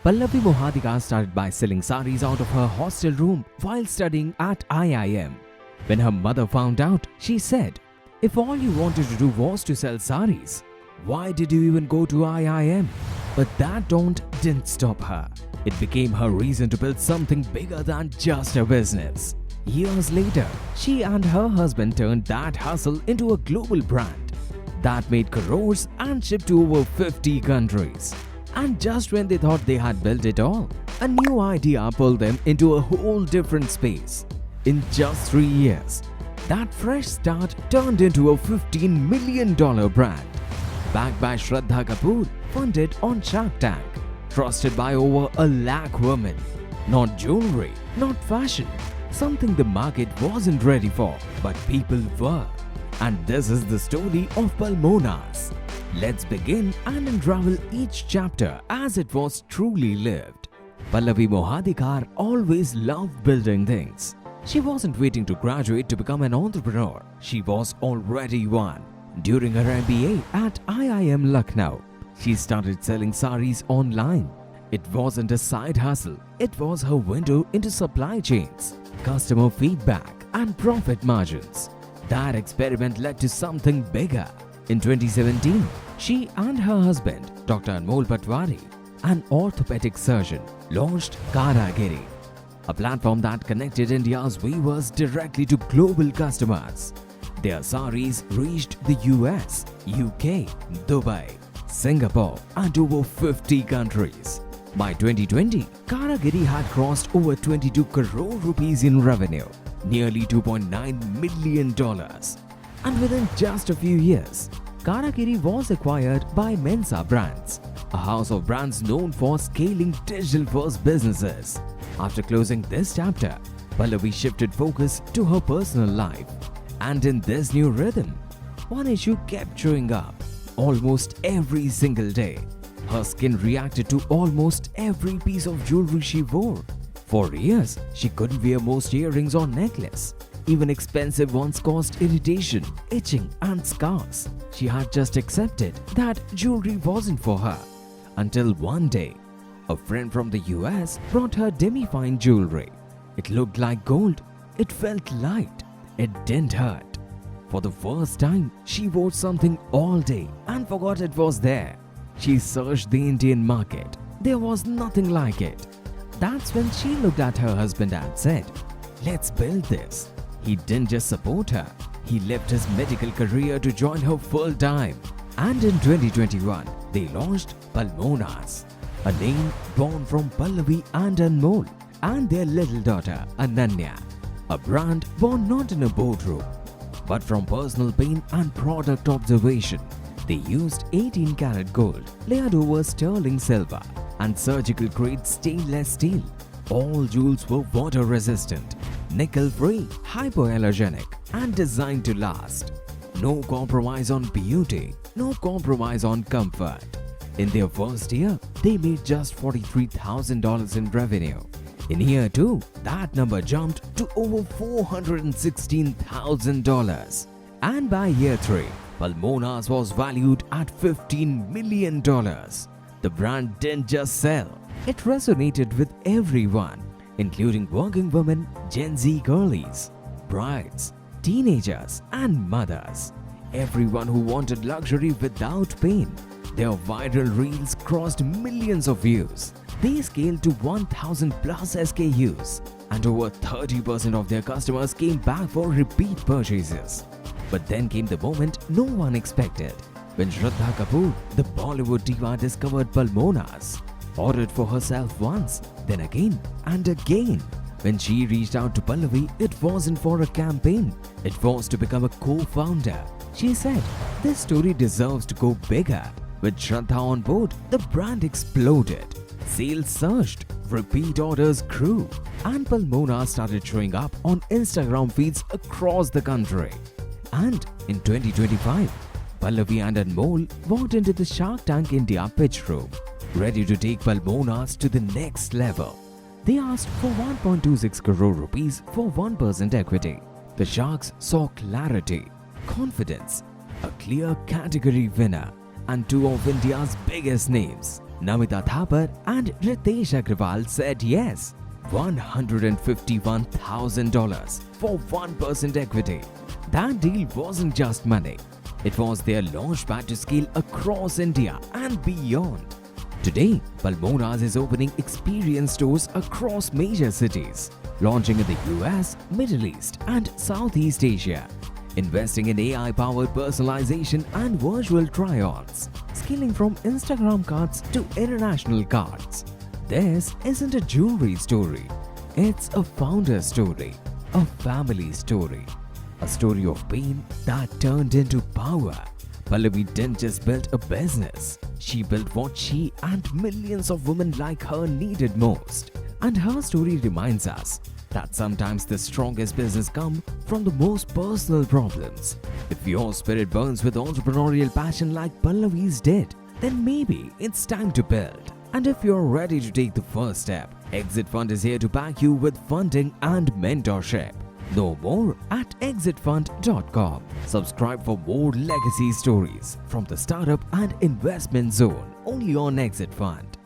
Pallavi Mohadikar started by selling sarees out of her hostel room while studying at IIM. When her mother found out, she said, "If all you wanted to do was to sell sarees, why did you even go to IIM?" But that don't didn't stop her. It became her reason to build something bigger than just a business. Years later, she and her husband turned that hustle into a global brand that made crores and shipped to over 50 countries. And just when they thought they had built it all, a new idea pulled them into a whole different space. In just 3 years, that fresh start turned into a $15 million brand, backed by Shraddha Kapoor, funded on Shark Tank, trusted by over 1 lakh women. Not jewelry, not fashion, something the market wasn't ready for, but people were. And this is the story of Palmonas. Let's begin and unravel each chapter as it was truly lived. Pallavi Mohadikar always loved building things. She wasn't waiting to graduate to become an entrepreneur. She was already one. During her MBA at IIM Lucknow, she started selling sarees online. It wasn't a side hustle. It was her window into supply chains, customer feedback, and profit margins. That experiment led to something bigger. In 2017, she and her husband, Dr. Amol Patwari, an orthopedic surgeon, launched Karagiri, a platform that connected India's weavers directly to global customers. Their sarees reached the US, UK, Dubai, Singapore, and over 50 countries. By 2020, Karagiri had crossed over 22 crore rupees in revenue, nearly $2.9 million. And within just a few years, Karagiri was acquired by Mensa Brands, a house of brands known for scaling digital-first businesses. After closing this chapter, Pallavi shifted focus to her personal life. And in this new rhythm, one issue kept showing up almost every single day. Her skin reacted to almost every piece of jewelry she wore. For years, she couldn't wear most earrings or necklace. Even expensive ones caused irritation, itching, and scars. She had just accepted that jewelry wasn't for her. Until one day, a friend from the US brought her demi-fine jewelry. It looked like gold. It felt light. It didn't hurt. For the first time, she wore something all day and forgot it was there. She searched the Indian market. There was nothing like it. That's when she looked at her husband and said, "Let's build this." He didn't just support her. He left his medical career to join her full time. And in 2021, they launched Palmonas, a name born from Pallavi and Anmol and their little daughter Ananya. A brand born not in a boardroom, but from personal pain and product observation. They used 18-karat gold layered over sterling silver and surgical grade stainless steel. All jewels were water resistant, nickel-free, hypoallergenic, and designed to last. No compromise on beauty, no compromise on comfort. In their first year, they made just $43,000 in revenue. In year 2, that number jumped to over $416,000. And by year 3, Palmonas was valued at $15 million. The brand didn't just sell, it resonated with everyone, including working women, Gen Z girlies, brides, teenagers, and mothers. Everyone who wanted luxury without pain. Their viral reels crossed millions of views. They scaled to 1,000 plus SKUs, and over 30% of their customers came back for repeat purchases. But then came the moment no one expected, when Shraddha Kapoor, the Bollywood diva, discovered Palmonas. Ordered for herself once, then again and again. When she reached out to Pallavi, it wasn't for a campaign. It was to become a co-founder. She said, "This story deserves to go bigger." With Shraddha on board, the brand exploded. Sales surged, repeat orders grew, and Palmonas started showing up on Instagram feeds across the country. And in 2025, Pallavi and Anmol walked into the Shark Tank India pitch room, ready to take Palmonas to the next level. They asked for 1.26 crore rupees for 1% equity. The Sharks saw clarity, confidence, a clear category winner, and two of India's biggest names, Namita Thapar and Ritesh Agrawal said yes. $151,000 for 1% equity. That deal wasn't just money. It was their launchpad to scale across India and beyond. Today, Palmonas is opening experience stores across major cities, launching in the US, Middle East and Southeast Asia, investing in AI-powered personalization and virtual try-ons, scaling from Instagram cards to international cards. This isn't a jewelry story. It's a founder story, a family story, a story of pain that turned into power. Pallavi didn't just build a business. She built what she and millions of women like her needed most. And her story reminds us that sometimes the strongest business come from the most personal problems. If your spirit burns with entrepreneurial passion like Pallavi's did, then maybe it's time to build. And if you're ready to take the first step, Exit Fund is here to back you with funding and mentorship. Know more at exitfund.com. Subscribe for more legacy stories from the startup and investment zone only on Exit Fund.